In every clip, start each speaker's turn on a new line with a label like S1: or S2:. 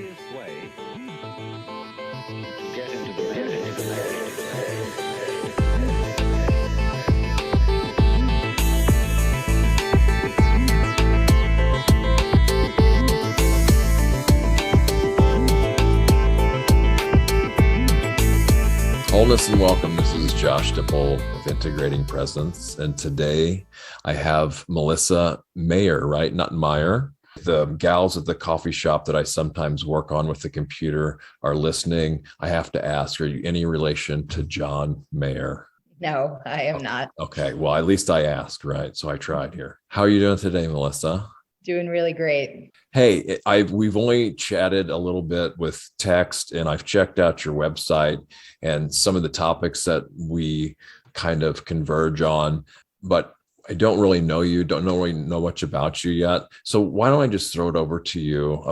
S1: easiest way to get into the meditative state.
S2: Wholeness and welcome. This is Josh Dipple of Integrating Presence. And today I have Melissa Mayer, right? Not Meyer. The gals at the coffee shop that I sometimes work on with the computer are listening. I have to ask, are you any relation to John Mayer?
S3: No, I am not.
S2: Okay. Well, at least I asked, right? So I tried here. How are you doing today, Melissa?
S3: Doing really great.
S2: Hey, we've only chatted a little bit with text, and I've checked out your website and some of the topics that we kind of converge on, but I don't really know you, don't really know much about you yet. So why don't I just throw it over to you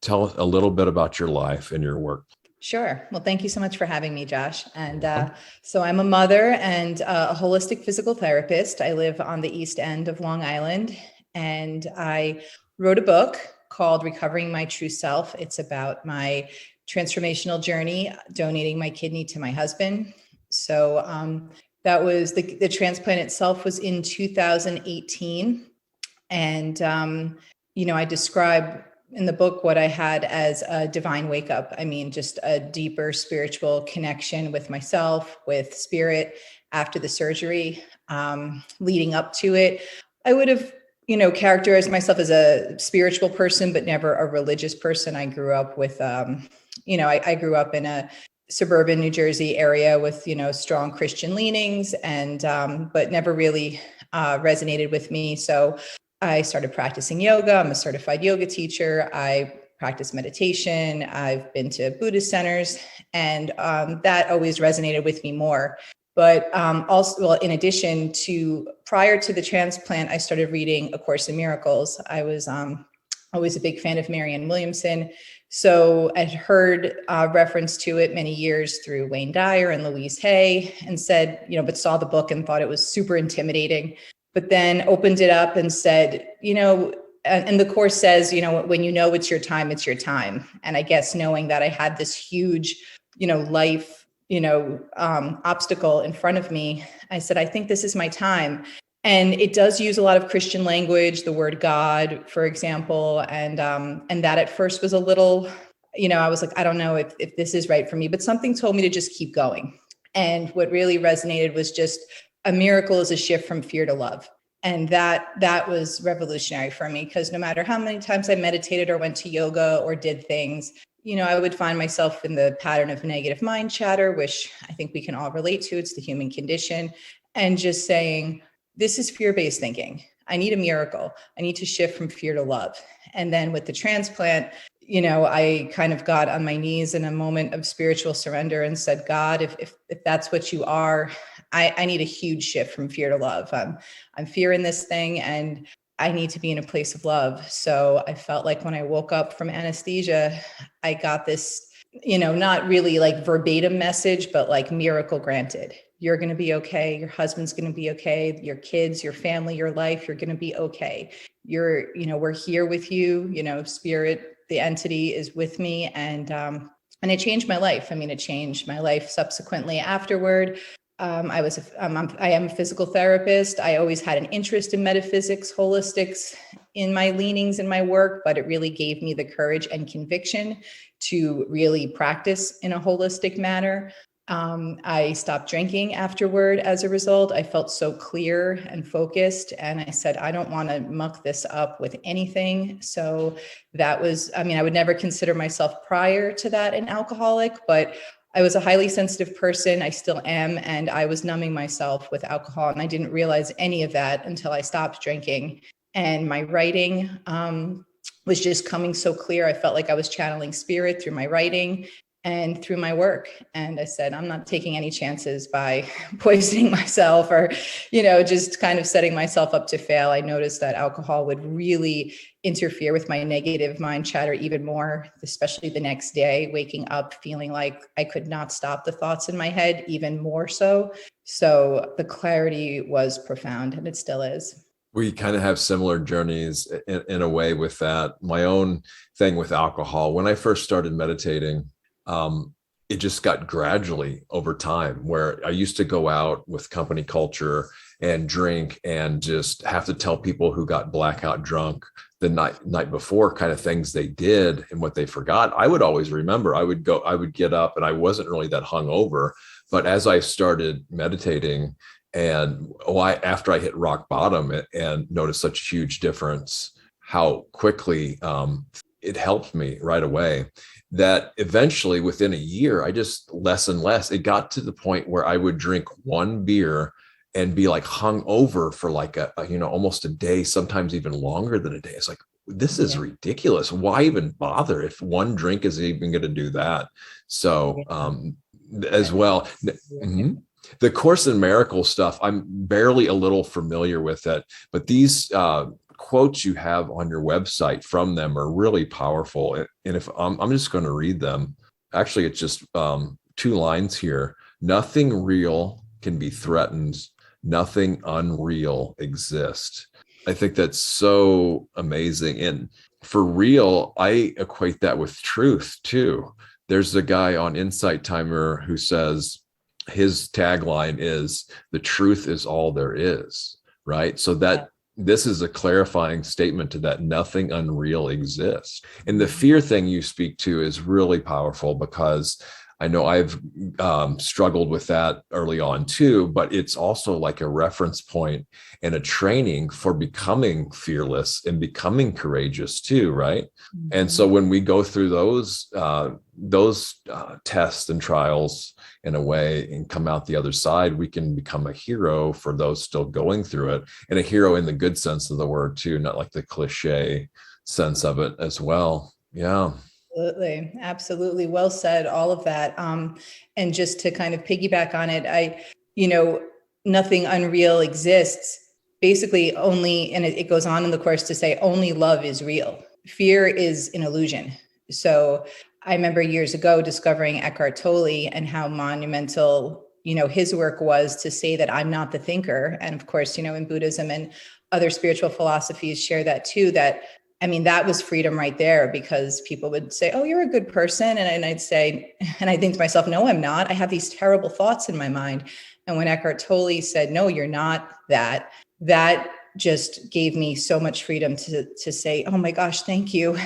S2: tell us a little bit about your life and your work.
S3: Sure. Well, thank you so much for having me, Josh. And so I'm a mother and a holistic physical therapist. I live on the East End of Long Island, and I wrote a book called Recovering My True Self. It's about my transformational journey, donating my kidney to my husband. So that was the transplant itself was in 2018. And, I describe in the book what I had as a divine wake up. I mean, just a deeper spiritual connection with myself, with spirit after the surgery, leading up to it. I would have characterized myself as a spiritual person, but never a religious person. I grew up with, I grew up in a suburban New Jersey area with, strong Christian leanings and, but never really resonated with me. So I started practicing yoga. I'm a certified yoga teacher. I practice meditation. I've been to Buddhist centers, and that always resonated with me more. But in addition to, prior to the transplant, I started reading A Course in Miracles. I was always a big fan of Marianne Williamson. So I'd heard reference to it many years through Wayne Dyer and Louise Hay, and said, but saw the book and thought it was super intimidating, but then opened it up and said, and the Course says, when you know it's your time, it's your time. And I guess knowing that I had this huge, life, obstacle in front of me, I said, I think this is my time. And it does use a lot of Christian language, the word God, for example. And that at first was a little, I was like, I don't know if this is right for me, but something told me to just keep going. And what really resonated was just a miracle is a shift from fear to love. And that was revolutionary for me, because no matter how many times I meditated or went to yoga or did things, I would find myself in the pattern of negative mind chatter, which I think we can all relate to. It's the human condition. And just saying, this is fear-based thinking. I need a miracle. I need to shift from fear to love. And then with the transplant, I kind of got on my knees in a moment of spiritual surrender and said, God, if that's what you are, I need a huge shift from fear to love. I'm fearing this thing, and I need to be in a place of love. So I felt like when I woke up from anesthesia, I got this, not really like verbatim message, but like miracle granted. You're going to be okay. Your husband's going to be okay. Your kids, your family, your life, you're going to be okay. We're here with you, spirit, the entity is with me. And it changed my life. I mean, it changed my life subsequently afterward. I am a physical therapist. I always had an interest in metaphysics, holistics in my leanings in my work, but it really gave me the courage and conviction to really practice in a holistic manner. I stopped drinking afterward as a result. I felt so clear and focused, and I said, I don't want to muck this up with anything. So that was, I would never consider myself prior to that an alcoholic, but I was a highly sensitive person. I still am. And I was numbing myself with alcohol. And I didn't realize any of that until I stopped drinking. And my writing was just coming so clear. I felt like I was channeling spirit through my writing and through my work. And I said, I'm not taking any chances by poisoning myself or, just kind of setting myself up to fail. I noticed that alcohol would really interfere with my negative mind chatter even more, especially the next day, waking up feeling like I could not stop the thoughts in my head, even more so. So the clarity was profound, and it still is.
S2: We kind of have similar journeys in a way with that. My own thing with alcohol, when I first started meditating, it just got gradually over time, where I used to go out with company culture and drink and just have to tell people who got blackout drunk the night before kind of things they did and what they forgot. I would always remember. I would get up and I wasn't really that hungover. But as I started meditating, and after I hit rock bottom and noticed such a huge difference, how quickly it helped me right away, that eventually within a year, I just less and less, it got to the point where I would drink one beer and be like hung over for like almost a day, sometimes even longer than a day. It's like, this is ridiculous. Why even bother if one drink is even going to do that? So as well. Mm-hmm. The Course in Miracles stuff, I'm barely a little familiar with it, but these quotes you have on your website from them are really powerful. And if I'm just going to read them, actually, it's just 2 lines here. Nothing real can be threatened. Nothing unreal exists. I think that's so amazing. And for real, I equate that with truth too. There's a guy on Insight Timer who says, his tagline is, the truth is all there is, right? So that this is a clarifying statement to that nothing unreal exists. And the fear thing you speak to is really powerful, because I know I've struggled with that early on too, but it's also like a reference point and a training for becoming fearless and becoming courageous too, right? Mm-hmm. And so when we go through those tests and trials in a way and come out the other side, we can become a hero for those still going through it, and a hero in the good sense of the word too, not like the cliche sense of it as well. Yeah.
S3: Absolutely. Well said, all of that. And just to kind of piggyback on it, nothing unreal exists. Basically only, and it goes on in the Course to say, only love is real. Fear is an illusion. So I remember years ago discovering Eckhart Tolle and how monumental, his work was to say that I'm not the thinker. And of course, in Buddhism and other spiritual philosophies share that too, that was freedom right there, because people would say, oh, you're a good person. And I'd say, and I think to myself, no, I'm not. I have these terrible thoughts in my mind. And when Eckhart Tolle said, no, you're not that just gave me so much freedom to say, oh my gosh, thank you.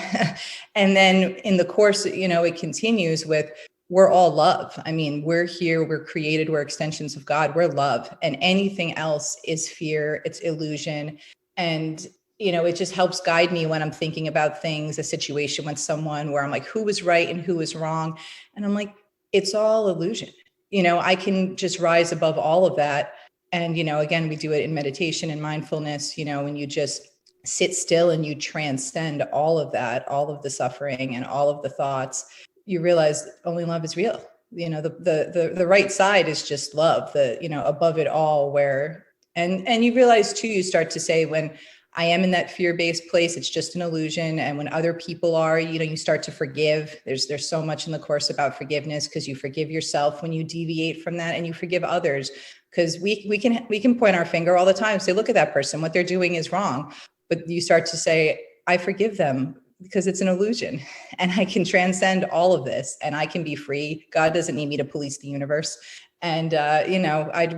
S3: And then in the Course, it continues with, we're all love. We're here, we're created, we're extensions of God, we're love. And anything else is fear, it's illusion. And it just helps guide me when I'm thinking about things, a situation with someone where I'm like, who was right and who was wrong? And I'm like, it's all illusion. I can just rise above all of that. And, again, we do it in meditation and mindfulness, when you just sit still and you transcend all of that, all of the suffering and all of the thoughts, you realize only love is real. The right side is just love, above it all, where, and you realize too, you start to say, when I am in that fear-based place, it's just an illusion. And when other people are, you start to forgive. There's so much in the Course about forgiveness, because you forgive yourself when you deviate from that, and you forgive others, because we can point our finger all the time, say, look at that person, what they're doing is wrong. But you start to say, I forgive them because it's an illusion, and I can transcend all of this, and I can be free. God doesn't need me to police the universe. And,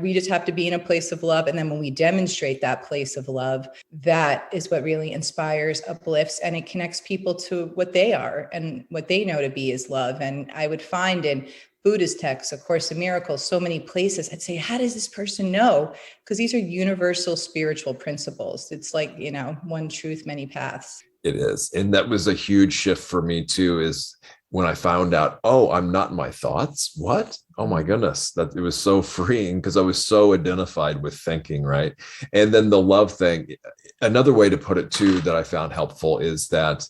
S3: we just have to be in a place of love. And then when we demonstrate that place of love, that is what really inspires, uplifts, and it connects people to what they are and what they know to be is love. And I would find in Buddhist texts, A Course in Miracles, so many places, I'd say, how does this person know? Because these are universal spiritual principles. It's like, one truth, many paths.
S2: It is. And that was a huge shift for me too, is when I found out, oh, I'm not my thoughts. What? Oh my goodness. That it was so freeing, because I was so identified with thinking, right? And then the love thing, another way to put it too, that I found helpful is that,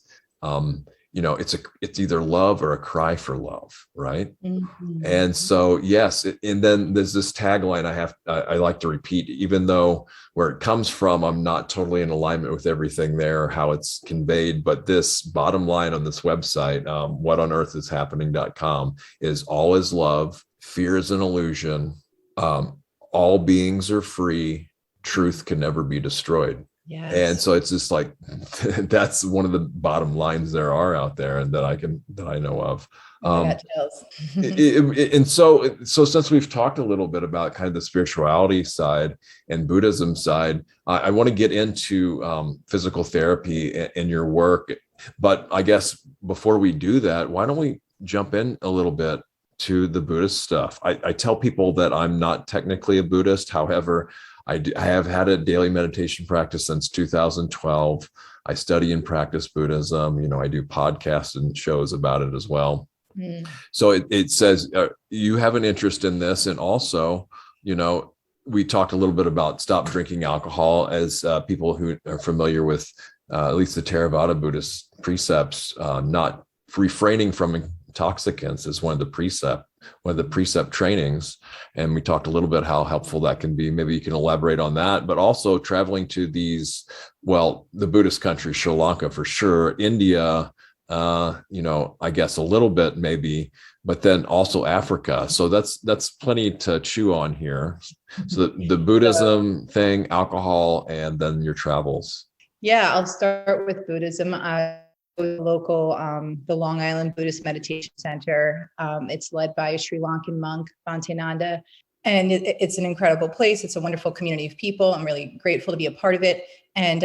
S2: it's either love or a cry for love, right? Mm-hmm. And so, yes. And then there's this tagline I like to repeat, even though where it comes from, I'm not totally in alignment with everything there, how it's conveyed. But this bottom line on this website, whatonearthishappening.com, is all is love, fear is an illusion, all beings are free, truth can never be destroyed. And
S3: Yes.
S2: so it's just like, that's one of the bottom lines there are out there, and that I know of.
S3: I got chills.
S2: And so since we've talked a little bit about kind of the spirituality side and Buddhism side, I want to get into physical therapy and your work. But I guess before we do that, why don't we jump in a little bit to the Buddhist stuff? I tell people that I'm not technically a Buddhist. However, I have had a daily meditation practice since 2012. I study and practice Buddhism. I do podcasts and shows about it as well.
S3: Mm.
S2: So it says you have an interest in this. And also, we talked a little bit about stop drinking alcohol, as people who are familiar with at least the Theravada Buddhist precepts, not refraining from intoxicants is one of the precept trainings. And we talked a little bit how helpful that can be. Maybe you can elaborate on that, but also traveling to the Buddhist countries, Sri Lanka for sure, India, I guess a little bit maybe, but then also Africa. So that's plenty to chew on here. So the Buddhism thing, alcohol, and then your travels.
S3: Yeah, I'll start with Buddhism. Local, the Long Island Buddhist Meditation Center. It's led by a Sri Lankan monk, Bhante Nanda, and it's an incredible place. It's a wonderful community of people. I'm really grateful to be a part of it. And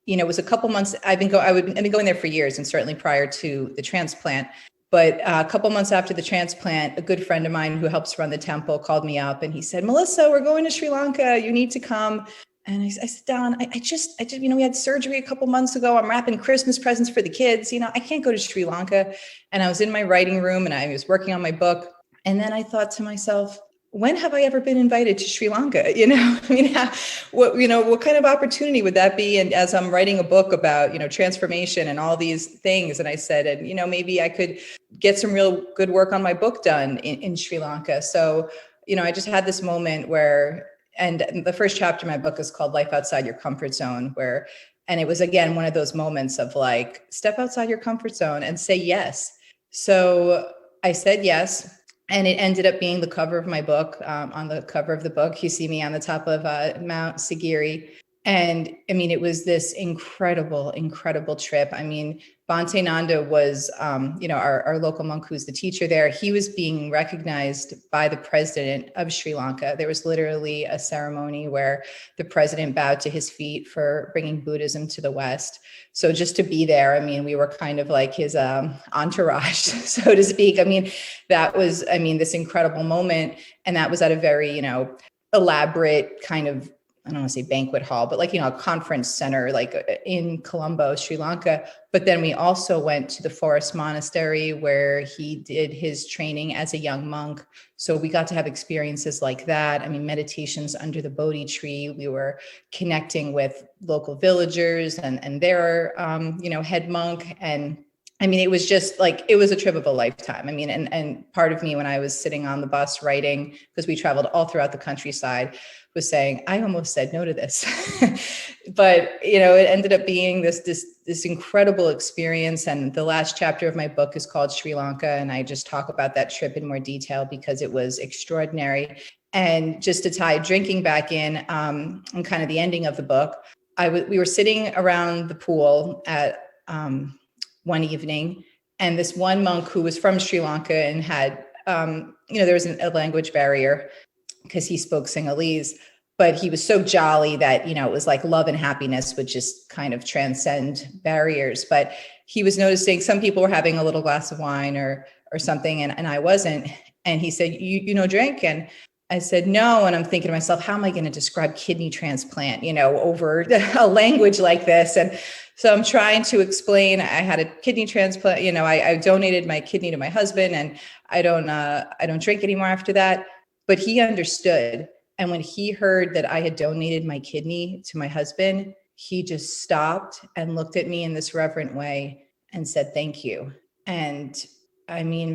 S3: it was a couple months. I've been going there for years, and certainly prior to the transplant. But a couple months after the transplant, a good friend of mine who helps run the temple called me up, and he said, "Melissa, we're going to Sri Lanka. You need to come." And I said, Don, I just, we had surgery a couple months ago. I'm wrapping Christmas presents for the kids. I can't go to Sri Lanka. And I was in my writing room and I was working on my book. And then I thought to myself, when have I ever been invited to Sri Lanka? What kind of opportunity would that be? And as I'm writing a book about, transformation and all these things, and I said, and maybe I could get some real good work on my book done in Sri Lanka. So, I just had this moment where, and the first chapter of my book is called Life Outside Your Comfort Zone, and it was, again, one of those moments of like, step outside your comfort zone and say yes. So I said yes. And it ended up being the cover of my book. On the cover of the book, you see me on the top of Mount Sagiri. And it was this incredible, incredible trip. Bhante Nanda was, our local monk who's the teacher there. He was being recognized by the president of Sri Lanka. There was literally a ceremony where the president bowed to his feet for bringing Buddhism to the West. So just to be there, we were kind of like his entourage, so to speak. That was, this incredible moment. And that was at a very, elaborate kind of, I don't want to say banquet hall, but like, a conference center, like in Colombo, Sri Lanka. But then we also went to the forest monastery where he did his training as a young monk. So we got to have experiences like that. meditations under the Bodhi tree. We were connecting with local villagers and their, head monk. And it was just like, it was a trip of a lifetime. And part of me, when I was sitting on the bus writing, because we traveled all throughout the countryside, was saying, I almost said no to this. But, it ended up being this incredible experience. And the last chapter of my book is called Sri Lanka. And I just talk about that trip in more detail because it was extraordinary. And just to tie drinking back in, and kind of the ending of the book, we were sitting around the pool at one evening, and this one monk who was from Sri Lanka and had, there was a language barrier because he spoke Sinhalese, but he was so jolly that, it was like love and happiness would just kind of transcend barriers. But he was noticing some people were having a little glass of wine or something, and I wasn't. And he said, you drink? And I said, no. And I'm thinking to myself, how am I going to describe kidney transplant, over a language like this? And so I'm trying to explain, I had a kidney transplant, I donated my kidney to my husband, and I don't drink anymore after that. But he understood. And when he heard that I had donated my kidney to my husband, he just stopped and looked at me in this reverent way and said, thank you. And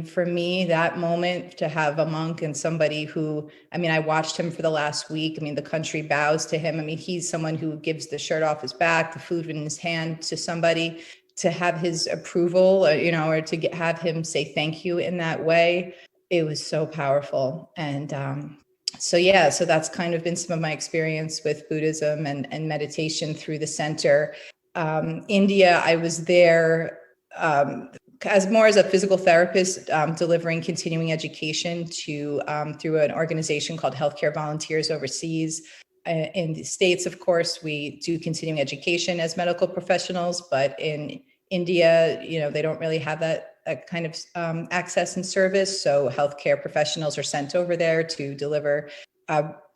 S3: for me, that moment, to have a monk and somebody who, I watched him for the last week. The country bows to him. He's someone who gives the shirt off his back, the food in his hand to somebody, to have his approval, or to have him say thank you in that way. It was so powerful. And so that's kind of been some of my experience with Buddhism and meditation through the center. India, I was there as a physical therapist, delivering continuing education through an organization called Healthcare Volunteers Overseas. In the States, of course, we do continuing education as medical professionals, but in India, they don't really have that kind of access and service. So healthcare professionals are sent over there to deliver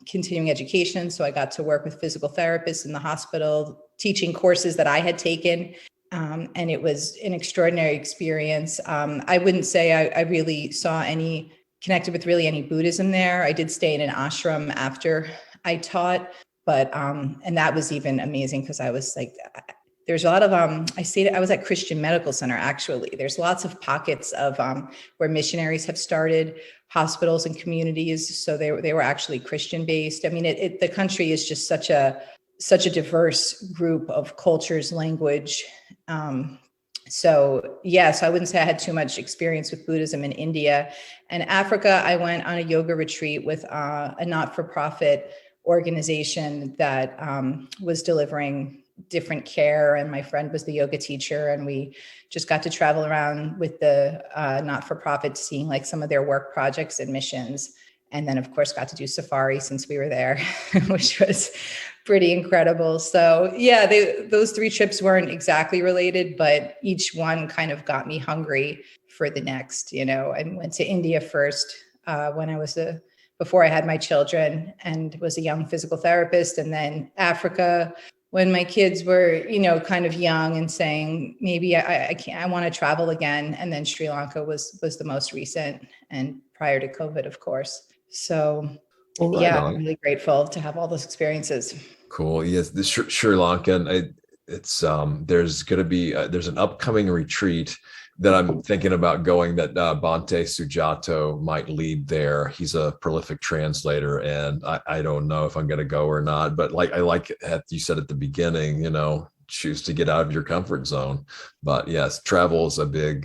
S3: continuing education. So I got to work with physical therapists in the hospital, teaching courses that I had taken. And it was an extraordinary experience. I wouldn't say I really connected with really any Buddhism there. I did stay in an ashram after I taught, but, and that was even amazing because I was like, there's a lot of, I was at Christian Medical Center, actually. There's lots of pockets of where missionaries have started hospitals and communities. So they were actually Christian based. I mean, the country is just such a diverse group of cultures, language. So I wouldn't say I had too much experience with Buddhism in India. And Africa, I went on a yoga retreat with a not-for-profit organization that was delivering different care, and my friend was the yoga teacher, and we just got to travel around with the not-for-profit, seeing like some of their work projects and missions, and then of course got to do safari since we were there, which was pretty incredible. So those 3 trips weren't exactly related, but each one kind of got me hungry for the next. I went to India first when I was before I had my children, and was a young physical therapist, and then Africa when my kids were, kind of young and saying, maybe I want to travel again. And then Sri Lanka was the most recent, and prior to COVID, of course. So I'm really grateful to have all those experiences.
S2: Cool. Yes. The Sri Lankan, there's going to be, there's an upcoming retreat that I'm thinking about going, that Bhante Sujato might lead there. He's a prolific translator, and I don't know if I'm going to go or not, but I like you said at the beginning, choose to get out of your comfort zone. But yes, travel is a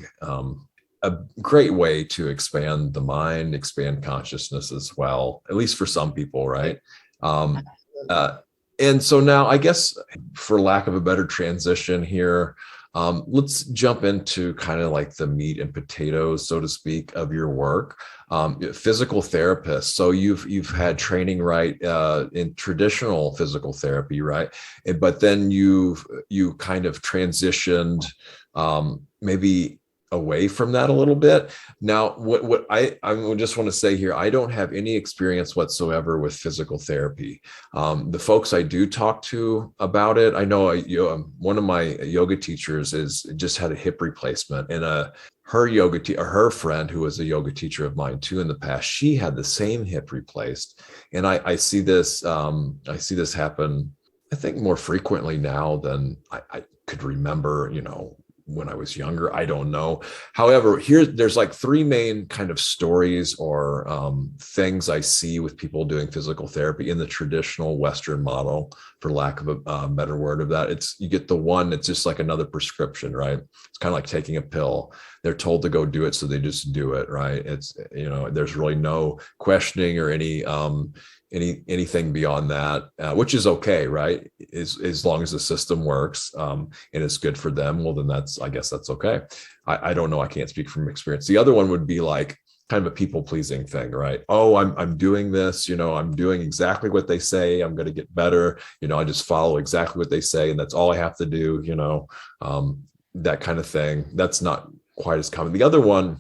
S2: great way to expand the mind, expand consciousness as well, at least for some people, right? And so now, I guess, for lack of a better transition here, let's jump into kind of like the meat and potatoes, so to speak, of your work. Physical therapist. So you've had training, right, in traditional physical therapy, right? But then you kind of transitioned, maybe away from that a little bit. Now, what I just want to say here, I don't have any experience whatsoever with physical therapy. The folks I do talk to about it, I know one of my yoga teachers just had a hip replacement, and her friend, who was a yoga teacher of mine too in the past, she had the same hip replaced, and I see this happen, I think, more frequently now than I could remember, when I was younger. I don't know. However, there's like 3 main kind of stories or things I see with people doing physical therapy in the traditional Western model, for lack of a better word of that. You get the one, it's just like another prescription, right? It's kind of like taking a pill. They're told to go do it, so they just do it, right? It's, there's really no questioning or anything beyond that, which is okay, right? As long as the system works, and it's good for them, well, then I guess that's okay. I don't know. I can't speak from experience. The other one would be like kind of a people pleasing thing, right? Oh, I'm doing this, I'm doing exactly what they say. I'm going to get better. I just follow exactly what they say, and that's all I have to do, that kind of thing. That's not quite as common. The other one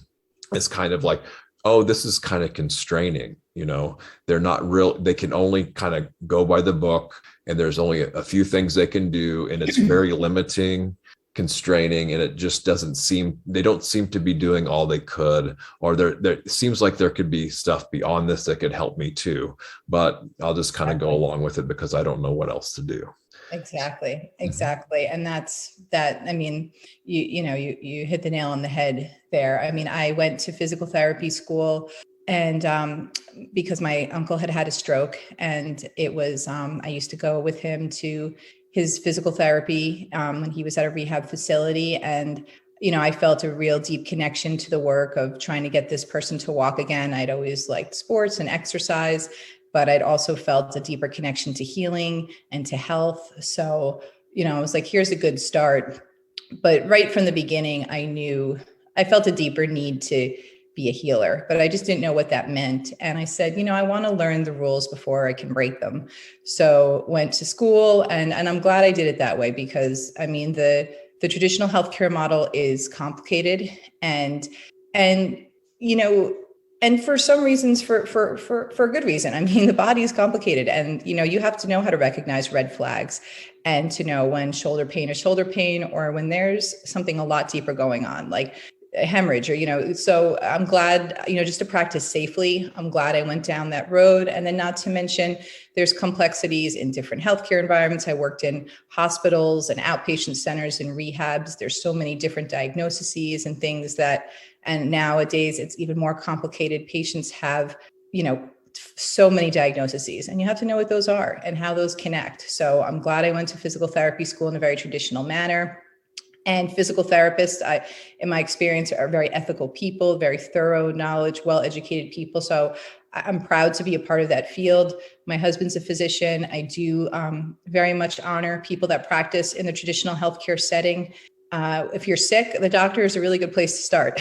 S2: is kind of like, oh, this is kind of constraining. They're not real. They can only kind of go by the book, and there's only a few things they can do, and it's very limiting, constraining, and it just they don't seem to be doing all they could, or it seems like there could be stuff beyond this that could help me too, but I'll just kind of go along with it because I don't know what else to do.
S3: Exactly. And I mean, you hit the nail on the head there. I mean, I went to physical therapy school, and because my uncle had a stroke, and it was, I used to go with him to his physical therapy when he was at a rehab facility. And, I felt a real deep connection to the work of trying to get this person to walk again. I'd always liked sports and exercise. but I'd also felt a deeper connection to healing and to health. So, I was like, here's a good start. But right from the beginning, I felt a deeper need to be a healer, but I just didn't know what that meant. And I said, I want to learn the rules before I can break them. So went to school, and I'm glad I did it that way, because I mean, the traditional healthcare model is complicated, and and for some reasons, for a good reason. I mean, the body is complicated, and you have to know how to recognize red flags, and to know when shoulder pain is shoulder pain, or when there's something a lot deeper going on, like a hemorrhage, or so I'm glad, just to practice safely, I'm glad I went down that road. And then, not to mention, there's complexities in different healthcare environments. I worked in hospitals and outpatient centers and rehabs. There's so many different diagnoses and things and nowadays it's even more complicated. Patients have, so many diagnoses, and you have to know what those are and how those connect. So I'm glad I went to physical therapy school in a very traditional manner. And physical therapists, in my experience, are very ethical people, very thorough knowledge, well-educated people. So I'm proud to be a part of that field. My husband's a physician. I do very much honor people that practice in the traditional healthcare setting. If you're sick, the doctor is a really good place to start.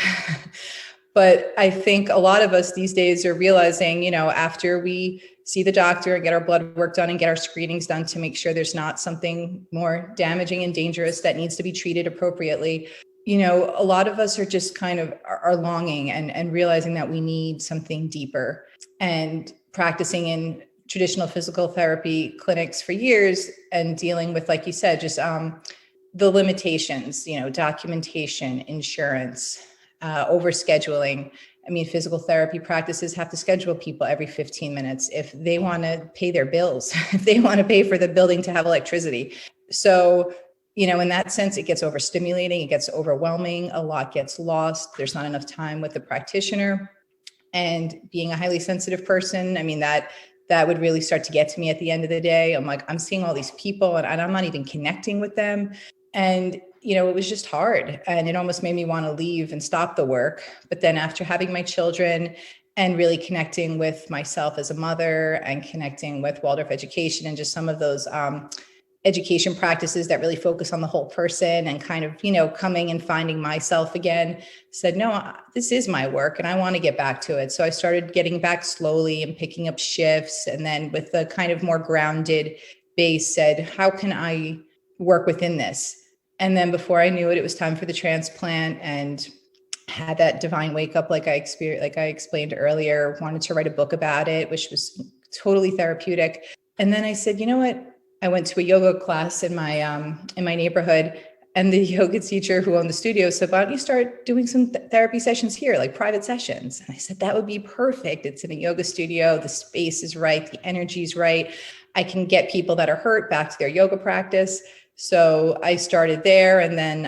S3: But I think a lot of us these days are realizing, after we see the doctor and get our blood work done and get our screenings done to make sure there's not something more damaging and dangerous that needs to be treated appropriately, a lot of us are just kind of are longing and realizing that we need something deeper. And practicing in traditional physical therapy clinics for years and dealing with, like you said, just the limitations, documentation, insurance, overscheduling. I mean, physical therapy practices have to schedule people every 15 minutes if they want to pay their bills, if they want to pay for the building to have electricity. So, in that sense, it gets overstimulating, it gets overwhelming, a lot gets lost. There's not enough time with the practitioner. And being a highly sensitive person, I mean, that would really start to get to me at the end of the day. I'm like, I'm seeing all these people and I'm not even connecting with them. And it was just hard, and it almost made me want to leave and stop the work. But then, after having my children and really connecting with myself as a mother and connecting with Waldorf Education and just some of those education practices that really focus on the whole person and kind of, coming and finding myself again, said, no, this is my work and I want to get back to it. So I started getting back slowly and picking up shifts. And then with the kind of more grounded base, said, how can I work within this? And then before I knew it, it was time for the transplant, and had that divine wake up, like I explained earlier, wanted to write a book about it, which was totally therapeutic. And then I said, you know what? I went to a yoga class in my neighborhood, and the yoga teacher who owned the studio said, why don't you start doing some therapy sessions here, like private sessions? And I said, that would be perfect. It's in a yoga studio. The space is right. The energy is right. I can get people that are hurt back to their yoga practice. So I started there, and then,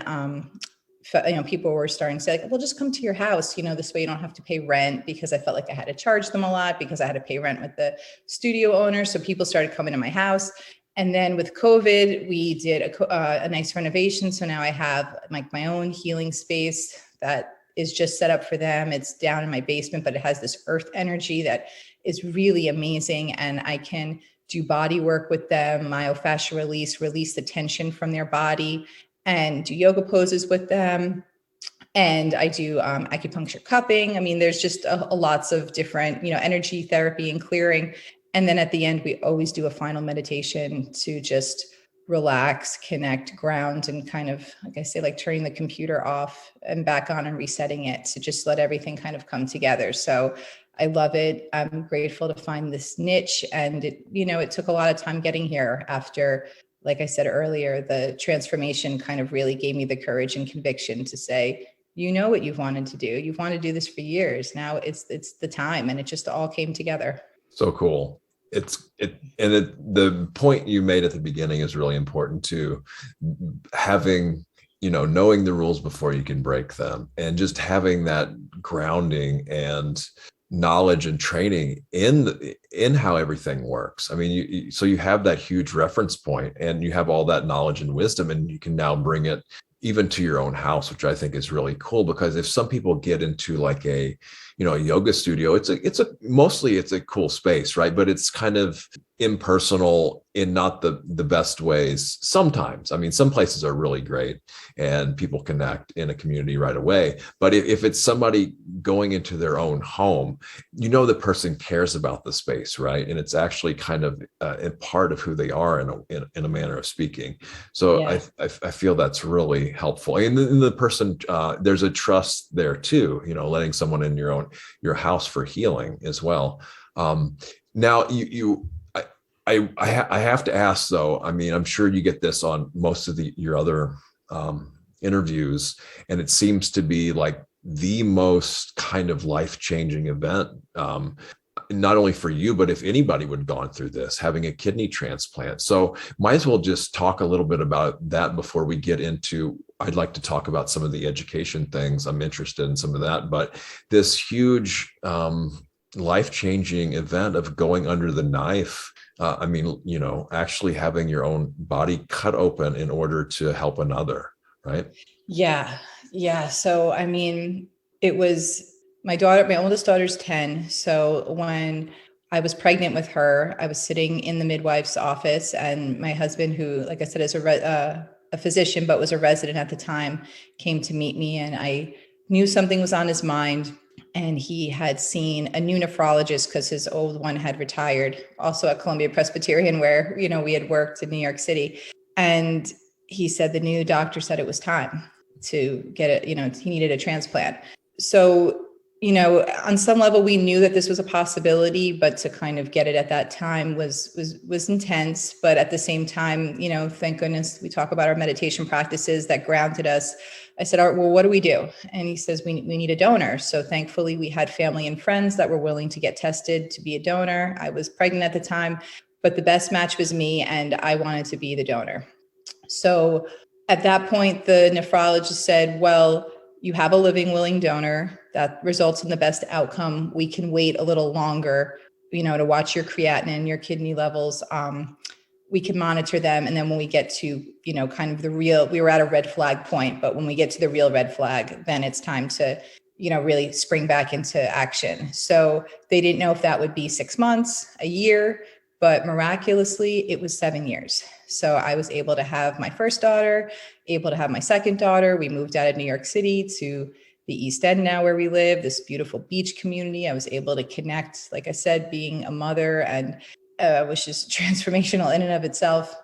S3: people were starting to say, like, well, just come to your house, this way you don't have to pay rent, because I felt like I had to charge them a lot because I had to pay rent with the studio owner. So people started coming to my house. And then with COVID, we did a nice renovation. So now I have like my own healing space that is just set up for them. It's down in my basement, but it has this earth energy that is really amazing. And I can do body work with them, myofascial release the tension from their body, and do yoga poses with them. And I do acupuncture cupping. I mean, there's just lots of different, energy therapy and clearing. And then at the end, we always do a final meditation to just relax, connect, ground, and kind of, like I say, like turning the computer off and back on and resetting it to just let everything kind of come together. So I love it. I'm grateful to find this niche. And it took a lot of time getting here after, like I said earlier, the transformation kind of really gave me the courage and conviction to say, what you've wanted to do. You've wanted to do this for years. Now it's the time, and it just all came together.
S2: So cool. The point you made at the beginning is really important too. Having, knowing the rules before you can break them, and just having that grounding and knowledge and training in how everything works. I mean, so you have that huge reference point, and you have all that knowledge and wisdom, and you can now bring it even to your own house, which I think is really cool, because if some people get into like a, a yoga studio, mostly it's a cool space, right? But it's kind of impersonal in not the best ways. Sometimes, I mean, some places are really great and people connect in a community right away. But if it's somebody going into their own home, the person cares about the space, right? And it's actually kind of a part of who they are in a manner of speaking. So
S3: Yeah.
S2: I feel that's really helpful. And the person, there's a trust there too, letting someone in your house for healing as well. Now I have to ask though, I mean, I'm sure you get this on most of your other interviews, and it seems to be like the most kind of life-changing event, not only for you, but if anybody would have gone through this, having a kidney transplant. So might as well just talk a little bit about that before we get into, I'd like to talk about some of the education things. I'm interested in some of that, but this huge life-changing event of going under the knife, I mean, actually having your own body cut open in order to help another, right?
S3: Yeah. Yeah. So, I mean, it was my oldest daughter's 10. So when I was pregnant with her, I was sitting in the midwife's office, and my husband, who, like I said, is a physician, but was a resident at the time, came to meet me, and I knew something was on his mind. And he had seen a new nephrologist because his old one had retired, also at Columbia Presbyterian, where, we had worked in New York City. And he said the new doctor said it was time to get it, he needed a transplant. So, on some level, we knew that this was a possibility, but to kind of get it at that time was intense. But at the same time, thank goodness we talk about our meditation practices that grounded us. I said, all right, well, what do we do? And he says, we need a donor. So thankfully, we had family and friends that were willing to get tested to be a donor. I was pregnant at the time, but the best match was me, and I wanted to be the donor. So at that point, the nephrologist said, well, you have a living, willing donor that results in the best outcome. We can wait a little longer, to watch your creatinine, your kidney levels. We can monitor them. And then when we get to, kind of we were at a red flag point, but when we get to the real red flag, then it's time to, really spring back into action. So they didn't know if that would be 6 months, a year, but miraculously it was 7 years. So I was able to have my first daughter, able to have my second daughter. We moved out of New York City to the East End now, where we live, this beautiful beach community. I was able to connect, like I said, being a mother, and was just transformational in and of itself.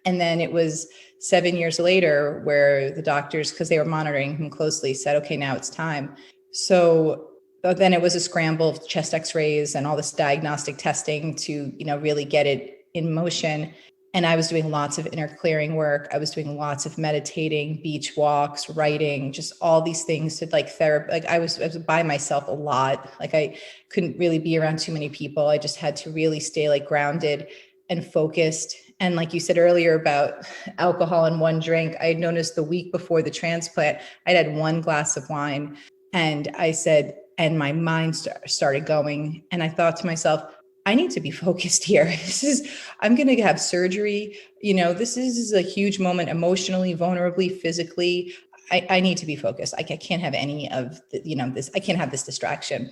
S3: And then it was 7 years later where the doctors, because they were monitoring him closely, said, okay, now it's time. So then it was a scramble of chest x-rays and all this diagnostic testing to, really get it in motion. And I was doing lots of inner clearing work. I was doing lots of meditating, beach walks, writing, just all these things to like therapy. Like I was by myself a lot. Like I couldn't really be around too many people. I just had to really stay like grounded and focused. And like you said earlier about alcohol and one drink, I had noticed the week before the transplant, I'd had one glass of wine, and I said, and my mind started going. And I thought to myself, I need to be focused here. I'm going to have surgery. This is a huge moment emotionally, vulnerably, physically. I need to be focused. I can't have any of this. I can't have this distraction.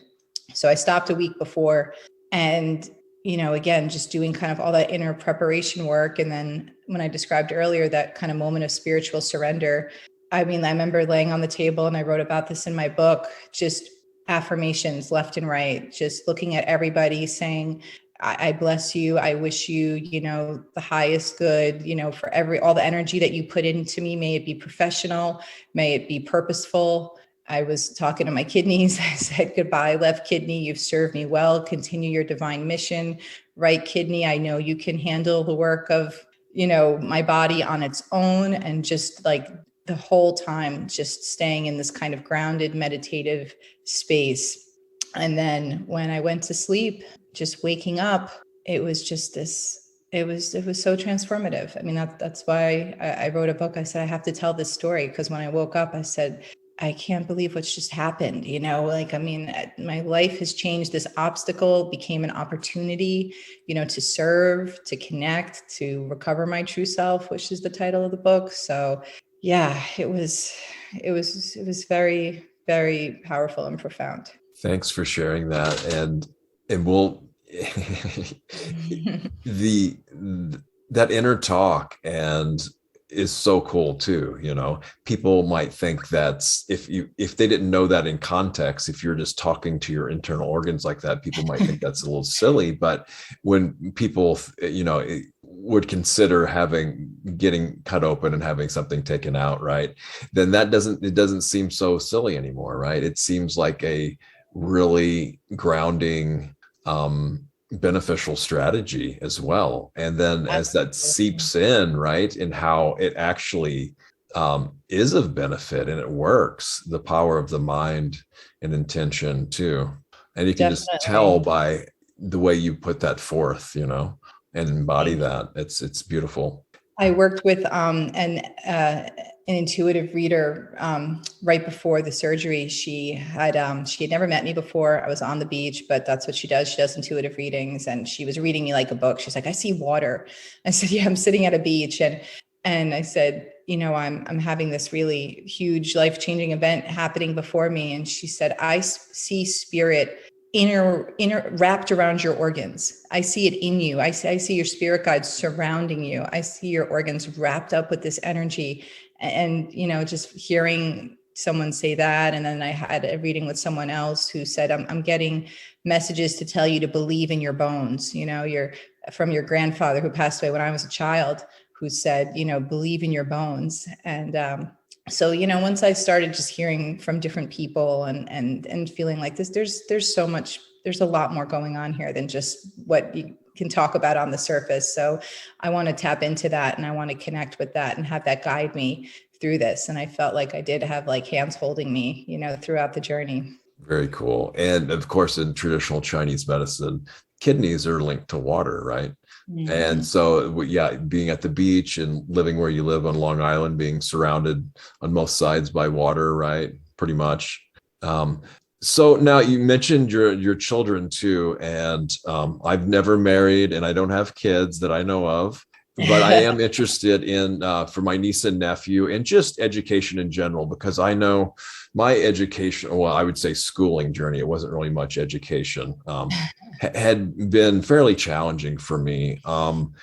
S3: So I stopped a week before, and, again, just doing kind of all that inner preparation work. And then when I described earlier, that kind of moment of spiritual surrender, I mean, I remember laying on the table, and I wrote about this in my book, just affirmations left and right, just looking at everybody saying, I bless you. I wish you, the highest good, for all the energy that you put into me. May it be professional, may it be purposeful. I was talking to my kidneys. I said, goodbye, left kidney. You've served me well. Continue your divine mission. Right kidney, I know you can handle the work of, my body on its own. And just like the whole time, just staying in this kind of grounded, meditative space. And then when I went to sleep, just waking up, it was just this, it was so transformative. I mean, that's why I wrote a book. I said, I have to tell this story, because when I woke up, I said, I can't believe what's just happened. My life has changed. This obstacle became an opportunity, to serve, to connect, to recover my true self, which is the title of the book. So Yeah, it was very, very powerful and profound.
S2: Thanks for sharing that. And we'll the that inner talk and is so cool too. People might think that's, if they didn't know that in context, if you're just talking to your internal organs like that, people might think that's a little silly. But when people would consider getting cut open and having something taken out, right, then it doesn't seem so silly anymore, right? It seems like a really grounding, beneficial strategy as well. And then as that
S3: Absolutely.
S2: seeps in, right, and how it actually is of benefit and it works, the power of the mind and intention too. And you can just tell
S3: Definitely.
S2: by the way you put that forth, and embody
S3: Thank you.
S2: that. It's beautiful.
S3: I worked with an intuitive reader right before the surgery. She had never met me before. I was on the beach, but that's what she does. She does intuitive readings, and she was reading me like a book. She's like, "I see water." I said, "Yeah, I'm sitting at a beach," and I said, I'm having this really huge life-changing event happening before me. And she said, "I see spirit inner wrapped around your organs. I see it in you. I see your spirit guides surrounding you. I see your organs wrapped up with this energy." And just hearing someone say that. And then I had a reading with someone else who said, I'm getting messages to tell you to believe in your bones. You're from your grandfather who passed away when I was a child, who said, believe in your bones. And so once I started just hearing from different people and feeling like this, there's so much, there's a lot more going on here than just what you can talk about on the surface. So I want to tap into that, and I want to connect with that and have that guide me through this. And I felt like I did have like hands holding me, throughout the journey.
S2: Very cool. And of course, in traditional Chinese medicine, kidneys are linked to water, right? And
S3: Mhm.
S2: so, yeah, being at the beach and living where you live on Long Island, being surrounded on most sides by water, right? Pretty much. Um, so now you mentioned your children too, and I've never married and I don't have kids that I know of, but I am interested in for my niece and nephew and just education in general, because I know my education, well, I would say schooling journey, it wasn't really much education, had been fairly challenging for me.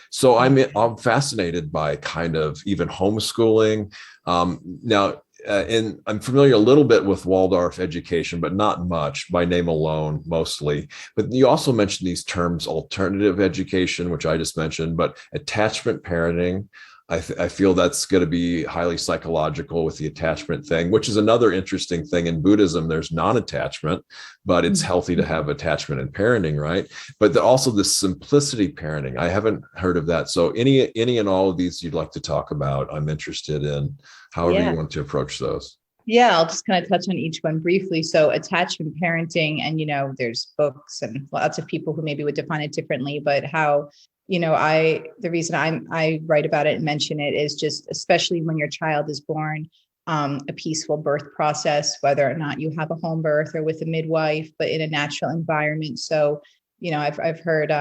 S2: So I'm fascinated by kind of even homeschooling. Now, and I'm familiar a little bit with Waldorf education, but not much by name alone, mostly. But you also mentioned these terms, alternative education, which I just mentioned, but attachment parenting. I feel that's going to be highly psychological with the attachment thing, which is another interesting thing in Buddhism. There's non-attachment, but it's healthy to have attachment in parenting, right? But also the simplicity parenting. I haven't heard of that. So any and all of these you'd like to talk about, I'm interested in, however
S3: Yeah.
S2: you want to approach those.
S3: Yeah, I'll just kind of touch on each one briefly. So attachment parenting, and there's books and lots of people who maybe would define it differently, but how, the reason I write about it and mention it is just, especially when your child is born, a peaceful birth process, whether or not you have a home birth or with a midwife, but in a natural environment. So, I've heard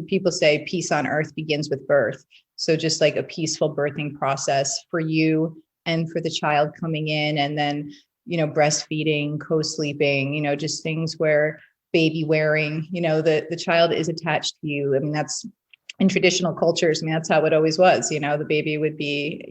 S3: people say peace on earth begins with birth. So just like a peaceful birthing process for you and for the child coming in, and then breastfeeding, co-sleeping, just things where baby wearing, the child is attached to you. I mean, that's in traditional cultures. I mean, that's how it always was. The baby would be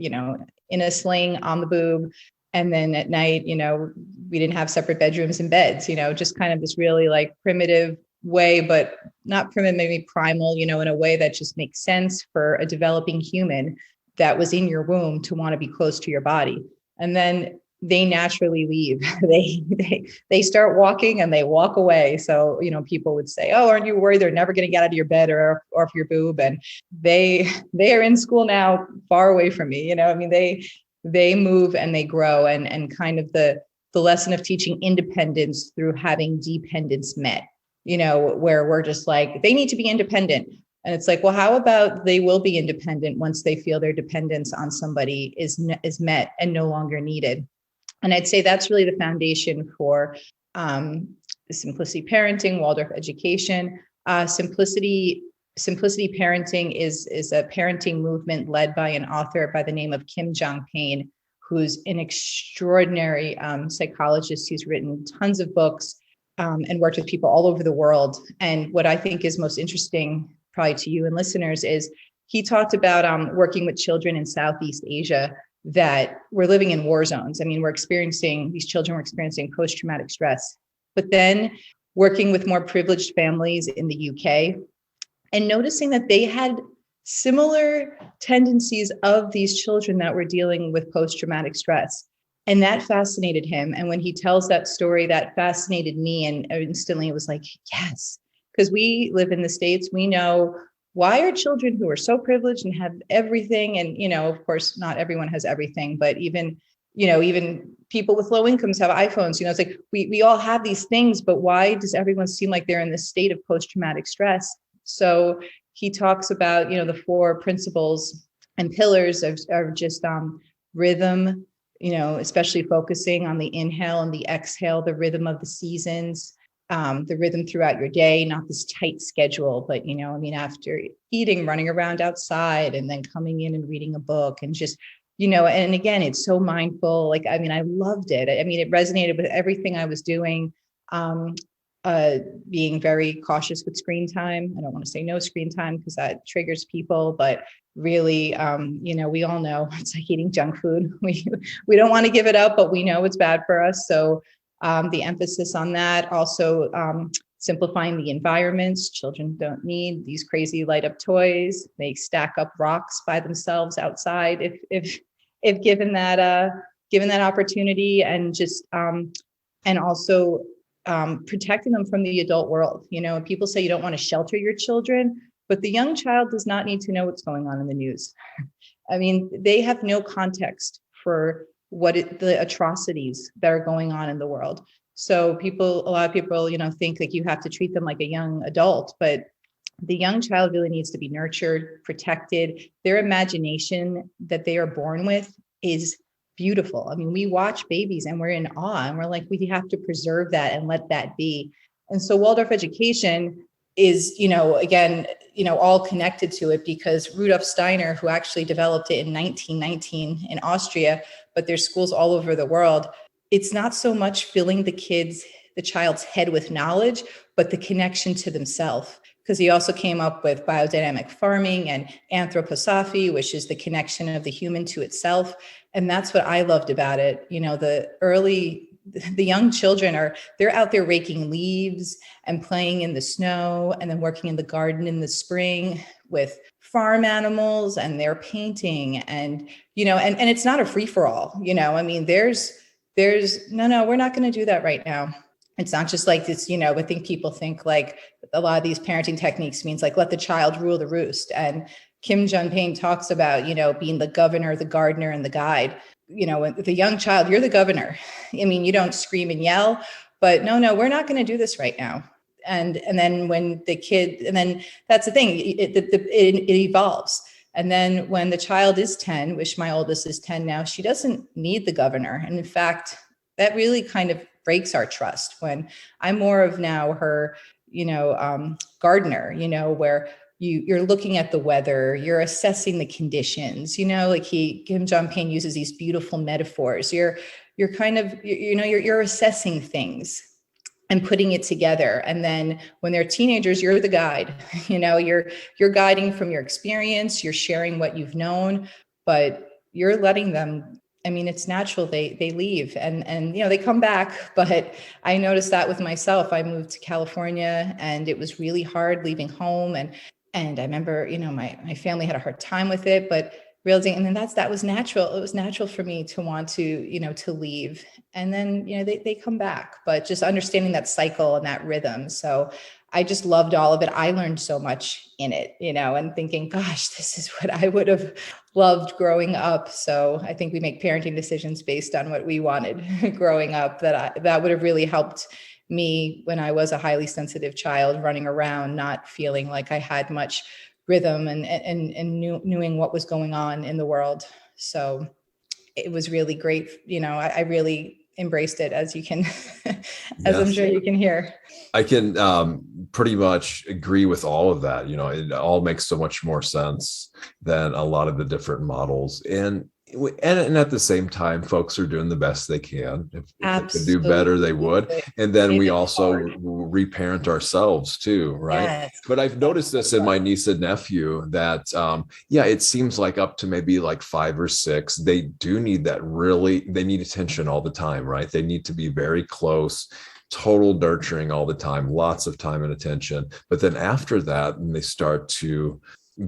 S3: in a sling on the boob, and then at night, we didn't have separate bedrooms and beds. Just kind of this really like primitive way, but not primitive, maybe primal, in a way that just makes sense for a developing human that was in your womb to want to be close to your body. And then they naturally leave. They start walking and they walk away. So, people would say, "Oh, aren't you worried they're never going to get out of your bed or off your boob?" And they are in school now, far away from me. I mean, they move and they grow, and kind of the lesson of teaching independence through having dependence met, where we're just like, they need to be independent. And it's like, well, how about they will be independent once they feel their dependence on somebody is met and no longer needed. And I'd say that's really the foundation for simplicity parenting, Waldorf education. Simplicity parenting is a parenting movement led by an author by the name of Kim Jong-pain, who's an extraordinary psychologist. He's written tons of books and worked with people all over the world. And what I think is most interesting, probably to you and listeners, is he talked about working with children in Southeast Asia that were living in war zones. I mean, these children were experiencing post-traumatic stress, but then working with more privileged families in the UK and noticing that they had similar tendencies of these children that were dealing with post-traumatic stress. And that fascinated him. And when he tells that story, that fascinated me. And instantly it was like, yes, because we live in the States, we know, why are children who are so privileged and have everything, and, of course, not everyone has everything, but even people with low incomes have iPhones, it's like we all have these things, but why does everyone seem like they're in this state of post-traumatic stress? So he talks about, the 4 principles and pillars of just rhythm, especially focusing on the inhale and the exhale, the rhythm of the seasons, the rhythm throughout your day, not this tight schedule, but, after eating, running around outside and then coming in and reading a book and just, and again, it's so mindful. I loved it. It resonated with everything I was doing. Being very cautious with screen time. I don't want to say no screen time because that triggers people, but really, we all know it's like eating junk food. We don't want to give it up, but we know it's bad for us. So the emphasis on that, also simplifying the environments. Children don't need these crazy light up toys. They stack up rocks by themselves outside if given that opportunity, and just and also protecting them from the adult world. People say you don't want to shelter your children, but the young child does not need to know what's going on in the news. They have no context for the atrocities that are going on in the world. So a lot of people, think like you have to treat them like a young adult, but the young child really needs to be nurtured, protected. Their imagination that they are born with is beautiful. We watch babies and we're in awe, and we're like, we have to preserve that and let that be. And so Waldorf education is, again, all connected to it, because Rudolf Steiner, who actually developed it in 1919 in Austria, but there's schools all over the world. It's not so much filling the child's head with knowledge, but the connection to themselves. Because he also came up with biodynamic farming and anthroposophy, which is the connection of the human to itself. And that's what I loved about it. The young children they're out there raking leaves and playing in the snow, and then working in the garden in the spring with farm animals, and they're painting, and, and it's not a free for all, there's no, we're not going to do that right now. It's not just like this, I think people think like a lot of these parenting techniques means like, let the child rule the roost. And Kim Jun-Payne talks about, being the governor, the gardener, and the guide. With a young child, you're the governor. You don't scream and yell, but no, we're not going to do this right now. And then when the kid, and then that's the thing, it evolves. And then when the child is 10, which my oldest is 10 now, she doesn't need the governor. And in fact, that really kind of breaks our trust when I'm more of now her, gardener, where you're looking at the weather, you're assessing the conditions, Kim Jong-Payne uses these beautiful metaphors. You're kind of, you're assessing things and putting it together. And then when they're teenagers, you're the guide, you're guiding from your experience, you're sharing what you've known, but you're letting them, it's natural. They leave and they come back, but I noticed that with myself. I moved to California and it was really hard leaving home. And I remember, my family had a hard time with it, but realizing, and then that was natural. It was natural for me to want to, to leave. And then, they come back, but just understanding that cycle and that rhythm. So I just loved all of it. I learned so much in it, and thinking, gosh, this is what I would have loved growing up. So I think we make parenting decisions based on what we wanted growing up, that would have really helped me when I was a highly sensitive child running around, not feeling like I had much rhythm and knowing what was going on in the world. So it was really great. I really embraced it, as you can, as I'm sure you can hear.
S2: I can pretty much agree with all of that. It all makes so much more sense than a lot of the different models. And and at the same time, folks are doing the best they can. If they could do
S3: Absolutely.
S2: better, they would. And then we
S3: It is
S2: also
S3: hard.
S2: reparent ourselves too, right?
S3: Yes.
S2: But I've noticed this in my niece and nephew that, yeah, it seems like up to maybe like 5 or 6, they do need that they need attention all the time, right? They need to be very close, total nurturing all the time, lots of time and attention. But then after that, when they start to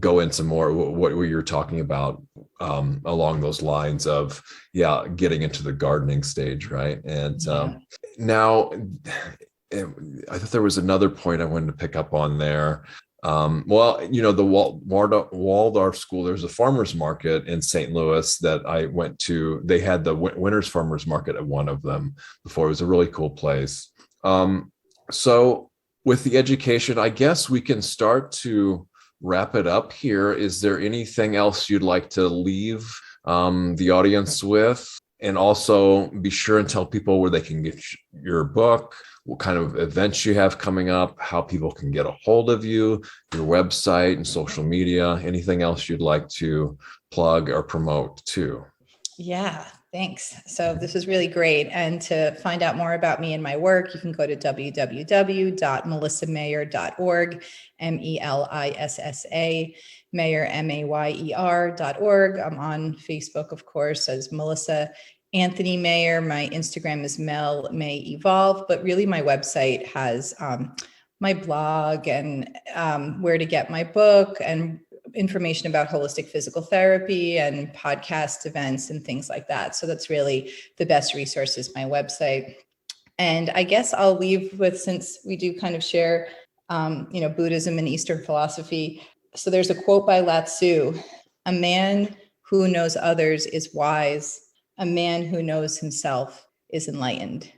S2: go into more what you're talking about, along those lines of, yeah, getting into the gardening stage, right? And now, I thought there was another point I wanted to pick up on there. Well, the Waldorf School, there's a farmer's market in St. Louis that I went to. They had the Winter's Farmer's Market at one of them before. It was a really cool place. So with the education, I guess we can start to wrap it up here. Is there anything else you'd like to leave the audience with? And also be sure and tell people where they can get your book, what kind of events you have coming up, how people can get a hold of you, your website and social media, anything else you'd like to plug or promote too.
S3: Yeah, thanks. So this is really great. And to find out more about me and my work, you can go to www.melissamayer.org, MELISSA, Mayer, MAYER.org. I'm on Facebook, of course, as Melissa Anthony Mayer. My Instagram is Mel May Evolve, but really my website has my blog and where to get my book and information about holistic physical therapy and podcast events and things like that. So that's really the best resource is my website. And I guess I'll leave with, since we do kind of share, Buddhism and Eastern philosophy. So there's a quote by Lao Tzu: "A man who knows others is wise. A man who knows himself is enlightened."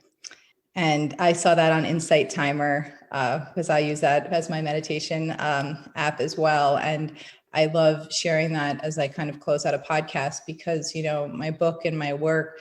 S3: And I saw that on Insight Timer because I use that as my meditation app as well. And I love sharing that as I kind of close out a podcast because, my book and my work,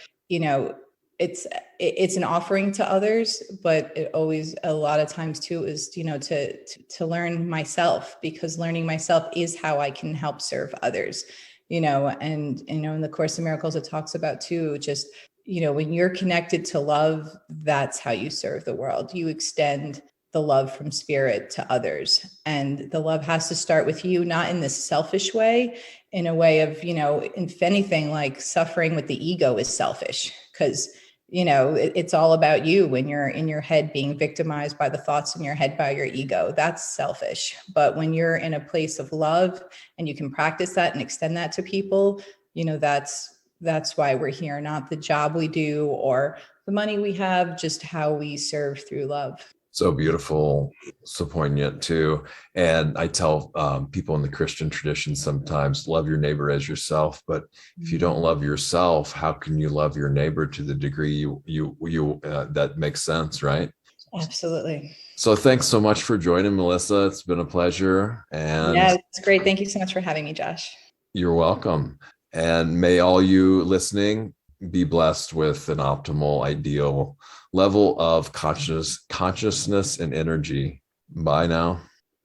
S3: it's an offering to others, but it always, a lot of times too, is, to learn myself, because learning myself is how I can help serve others, and, in the Course in Miracles, it talks about too, just, when you're connected to love, that's how you serve the world. You extend the love from spirit to others. And the love has to start with you, not in this selfish way, in a way of, if anything, like suffering with the ego is selfish because, it's all about you when you're in your head being victimized by the thoughts in your head by your ego. That's selfish. But when you're in a place of love and you can practice that and extend that to people, that's why we're here, not the job we do or the money we have, just how we serve through love.
S2: So beautiful, so poignant too. And I tell people in the Christian tradition sometimes, love your neighbor as yourself. But if you don't love yourself, how can you love your neighbor to the degree you that makes sense, right?
S3: Absolutely.
S2: So thanks so much for joining, Melissa. It's been a pleasure. And
S3: yeah, it's great. Thank you so much for having me, Josh.
S2: You're welcome. And may all you listening be blessed with an optimal, ideal level of consciousness and energy. Bye now.